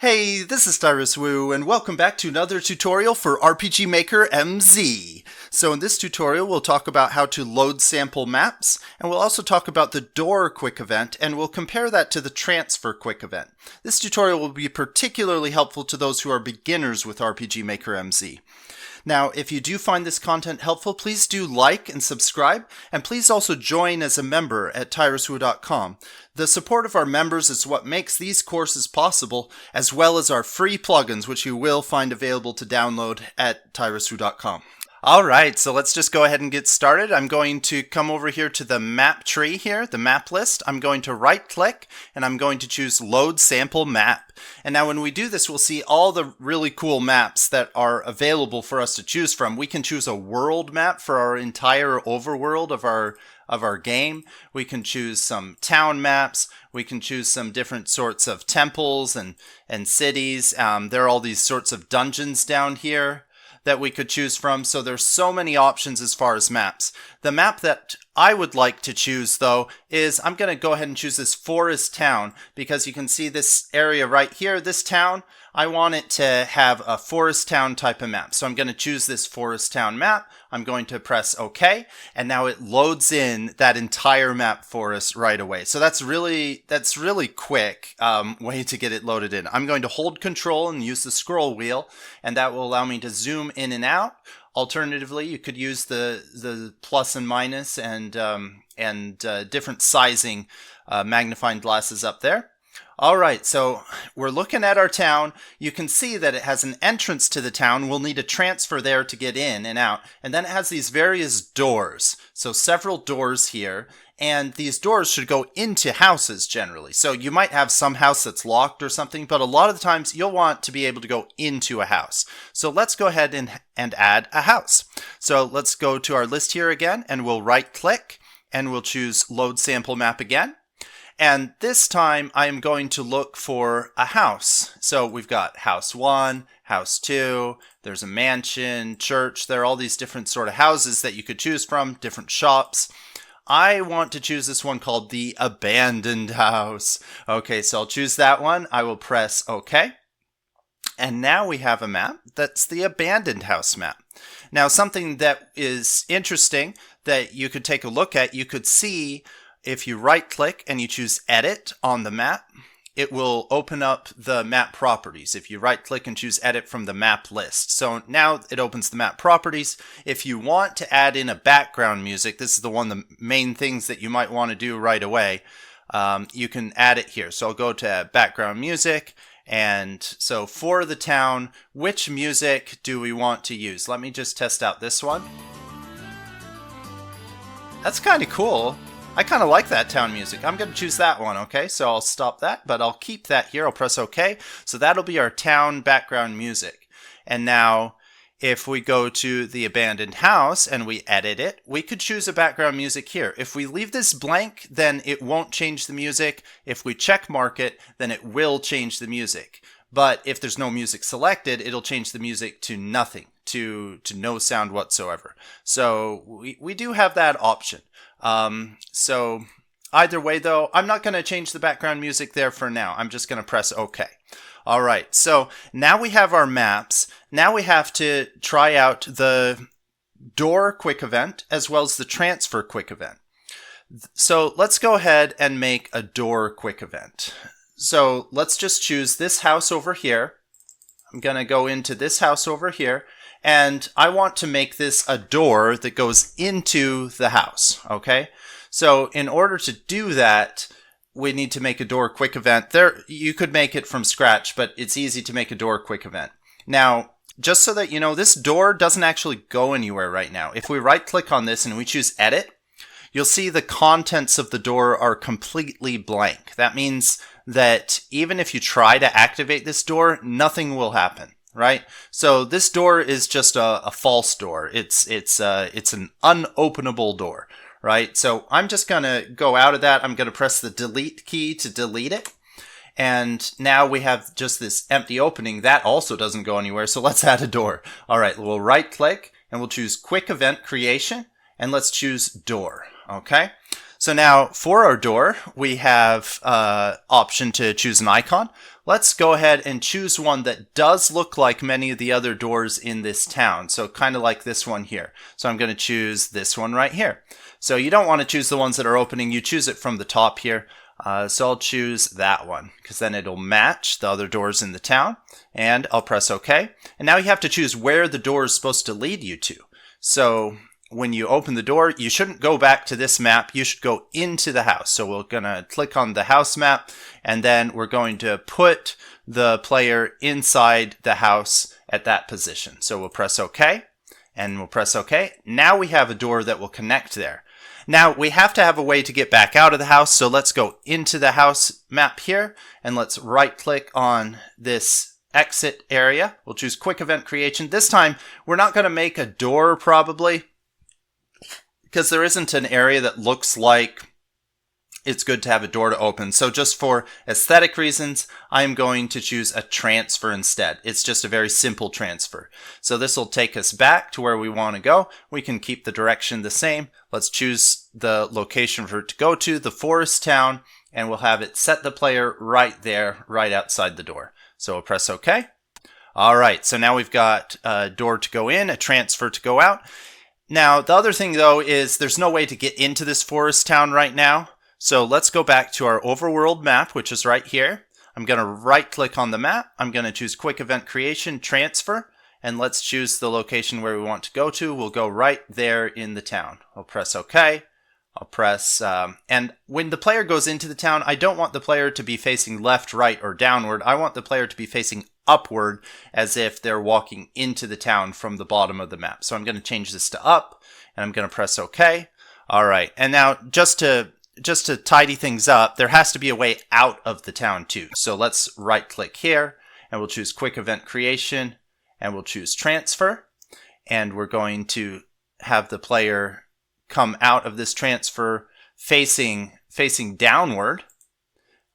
Hey, this is Tyruswoo, and welcome back to another tutorial for RPG Maker MZ. So in this tutorial, we'll talk about how to load sample maps, and we'll also talk about the door quick event, and we'll compare that to the transfer quick event. This tutorial will be particularly helpful to those who are beginners with RPG Maker MZ. Now, if you do find this content helpful, please do like and subscribe, and please also join as a member at Tyruswoo.com. The support of our members is what makes these courses possible, as well as our free plugins, which you will find available to download at Tyruswoo.com. Alright, so let's just go ahead and get started. I'm going to come over here to the map tree here, the map list. I'm going to right click and I'm going to choose load sample map. And now when we do this, we'll see all the really cool maps that are available for us to choose from. We can choose a world map for our entire overworld of our game. We can choose some town maps. We can choose some different sorts of temples and cities. There are all these sorts of dungeons down here that we could choose from. So there's so many options as far as maps. The map that I would like to choose though is I'm going to go ahead and choose this forest town, because you can see this area right here, this town. I want it to have a forest town type of map. So I'm going to choose this forest town map. I'm going to press OK, and now it loads in that entire map for us right away. So that's really quick way to get it loaded in. I'm going to hold Control and use the scroll wheel, and that will allow me to zoom in and out. Alternatively, you could use the plus and minus and different sizing magnifying glasses up there. Alright, so we're looking at our town. You can see that it has an entrance to the town. We'll need a transfer there to get in and out. And then it has these various doors. So several doors here. And these doors should go into houses generally. So you might have some house that's locked or something, but a lot of the times you'll want to be able to go into a house. So let's go ahead and add a house. So let's go to our list here again, and we'll right click and we'll choose load sample map again. And this time I am going to look for a house. So we've got house 1, house 2, there's a mansion, church, there are all these different sort of houses that you could choose from, different shops. I want to choose this one called the abandoned house. Okay, so I'll choose that one. I will press OK. And now we have a map that's the abandoned house map. Now, something that is interesting that you could take a look at, you could see if you right click and you choose edit on the map, it will open up the map properties. If you right click and choose edit from the map list. So now it opens the map properties. If you want to add in a background music, this is the main things that you might want to do right away. You can add it here. So I'll go to background music. And so for the town, which music do we want to use? Let me just test out this one. That's kind of cool. I kind of like that town music. I'm going to choose that one, okay? So I'll stop that, but I'll keep that here. I'll press OK. So that'll be our town background music. And now, if we go to the abandoned house and we edit it, we could choose a background music here. If we leave this blank, then it won't change the music. If we check mark it, then it will change the music. But if there's no music selected, it'll change the music to nothing, to no sound whatsoever. So we do have that option. So either way though, I'm not going to change the background music there for now. I'm just going to press OK. Alright, so now we have our maps. Now we have to try out the door quick event as well as the transfer quick event. So let's go ahead and make a door quick event. So let's just choose this house over here. I'm going to go into this house over here. And I want to make this a door that goes into the house, okay? So in order to do that, we need to make a door quick event. You could make it from scratch, but it's easy to make a door quick event. Now, just so that you know, this door doesn't actually go anywhere right now. If we right click on this and we choose edit, you'll see the contents of the door are completely blank. That means that even if you try to activate this door, nothing will happen. Right? So this door is just a false door. It's an unopenable door, right? So I'm just going to go out of that. I'm going to press the delete key to delete it. And now we have just this empty opening. That also doesn't go anywhere. So let's add a door. All right, we'll right click and we'll choose quick event creation and let's choose door. Okay. So now for our door, we have option to choose an icon. Let's go ahead and choose one that does look like many of the other doors in this town. So kind of like this one here. So I'm going to choose this one right here. So you don't want to choose the ones that are opening. You choose it from the top here. So I'll choose that one because then it'll match the other doors in the town. And I'll press OK. And now you have to choose where the door is supposed to lead you to. So when you open the door, you shouldn't go back to this map. You should go into the house. So we're going to click on the house map, and then we're going to put the player inside the house at that position. So we'll press OK, and we'll press OK. Now we have a door that will connect there. Now we have to have a way to get back out of the house. So let's go into the house map here, and let's right click on this exit area. We'll choose quick event creation. This time we're not going to make a door probably, because there isn't an area that looks like it's good to have a door to open. So just for aesthetic reasons, I'm going to choose a transfer instead. It's just a very simple transfer. So this will take us back to where we want to go. We can keep the direction the same. Let's choose the location for it to go to, the forest town, and we'll have it set the player right there, right outside the door. So we'll press OK. All right, so now we've got a door to go in, a transfer to go out. Now, the other thing, though, is there's no way to get into this forest town right now. So let's go back to our overworld map, which is right here. I'm going to right-click on the map. I'm going to choose Quick Event Creation, Transfer, and let's choose the location where we want to go to. We'll go right there in the town. I'll press OK. I'll press, and when the player goes into the town, I don't want the player to be facing left, right, or downward. I want the player to be facing upward as if they're walking into the town from the bottom of the map. So I'm going to change this to up, and I'm going to press OK. All right, and now just to tidy things up, there has to be a way out of the town too. So let's right click here, and we'll choose Quick Event Creation, and we'll choose Transfer, and we're going to have the player come out of this transfer facing downward,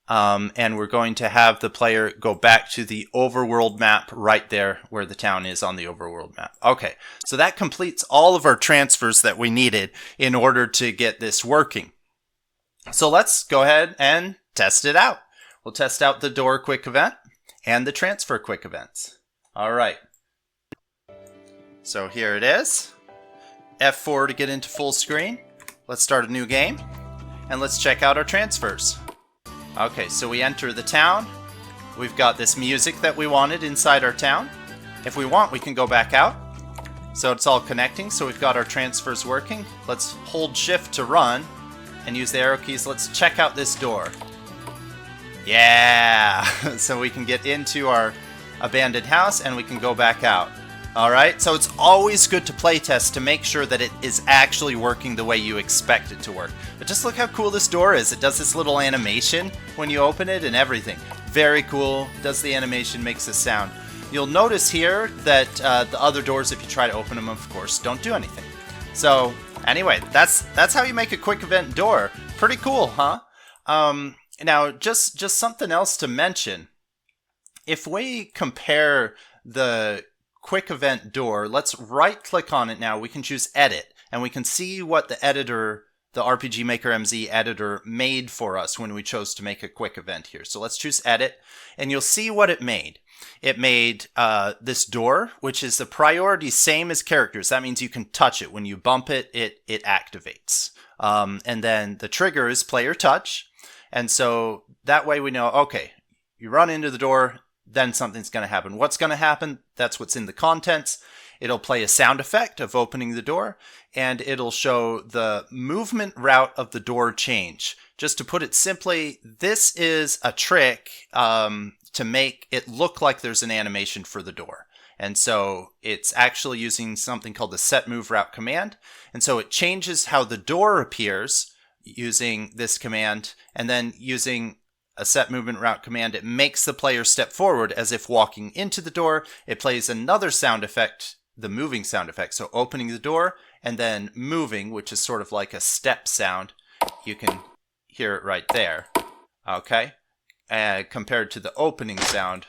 and we're going to have the player go back to the overworld map right there where the town is on the overworld map. Okay, so that completes all of our transfers that we needed in order to get this working. So let's go ahead and test it out. We'll test out the door quick event and the transfer quick events. All right, so here it is. F4 to get into full screen. Let's start a new game, and let's check out our transfers. Okay, so we enter the town. We've got this music that we wanted inside our town. If we want, we can go back out. So it's all connecting, so we've got our transfers working. Let's hold shift to run and use the arrow keys. Let's check out this door. Yeah! So we can get into our abandoned house and we can go back out. Alright, so it's always good to playtest to make sure that it is actually working the way you expect it to work. But just look how cool this door is. It does this little animation when you open it and everything. Very cool. Does the animation, makes this sound. You'll notice here that the other doors, if you try to open them, of course, don't do anything. So anyway, that's how you make a quick event door. Pretty cool, huh? Now, just something else to mention. If we compare the quick event door, let's right click on it now. We can choose edit, and we can see what the editor, the RPG Maker MZ editor, made for us when we chose to make a quick event here. So let's choose edit, and you'll see what it made. It made this door, which is the priority same as characters. That means you can touch it. When you bump it, it activates. And then the trigger is player touch. And so that way we know, okay, you run into the door, then something's going to happen. What's going to happen? That's what's in the contents. It'll play a sound effect of opening the door, and it'll show the movement route of the door change. Just to put it simply, this is a trick to make it look like there's an animation for the door. And so it's actually using something called the set move route command. And so it changes how the door appears using this command, and then using a set movement route command, it makes the player step forward as if walking into the door. It plays another sound effect, the moving sound effect. So opening the door and then moving, which is sort of like a step sound. You can hear it right there. Okay. Compared to the opening sound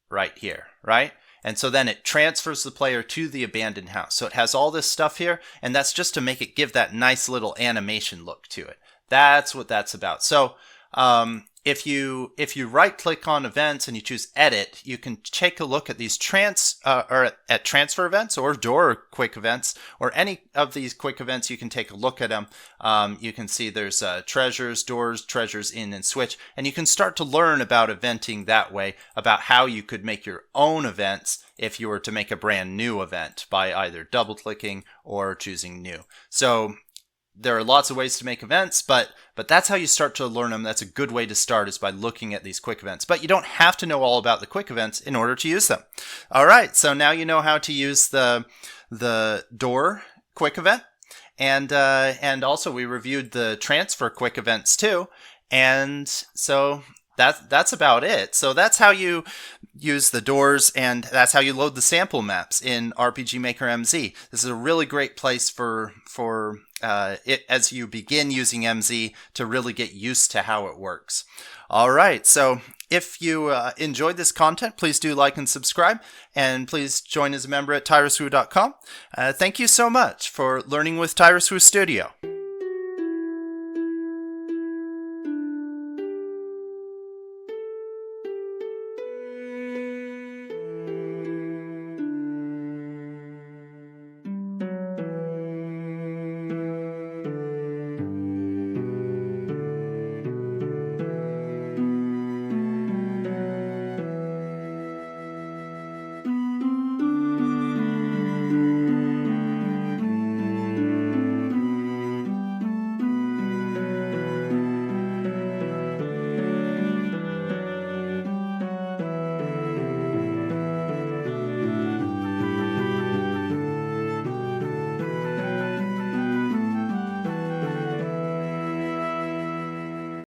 right here, right? And so then it transfers the player to the abandoned house. So it has all this stuff here, and that's just to make it give that nice little animation look to it. That's what that's about. So if you right-click on events and you choose Edit, you can take a look at these at transfer events or door quick events, or any of these quick events. You can take a look at them. You can see there's treasures, doors, treasures in, and switch, and you can start to learn about eventing that way, about how you could make your own events if you were to make a brand new event by either double-clicking or choosing new. So there are lots of ways to make events, but that's how you start to learn them. That's a good way to start, is by looking at these quick events. But you don't have to know all about the quick events in order to use them. All right, so now you know how to use the door quick event, and also we reviewed the transfer quick events too. And so that's about it. So that's how you use the doors, and that's how you load the sample maps in RPG Maker MZ. This is a really great place for it as you begin using MZ to really get used to how it works. All right, so if you enjoyed this content, please do like and subscribe, and please join as a member at Tyruswoo.com. Thank you so much for learning with Tyruswoo Studio.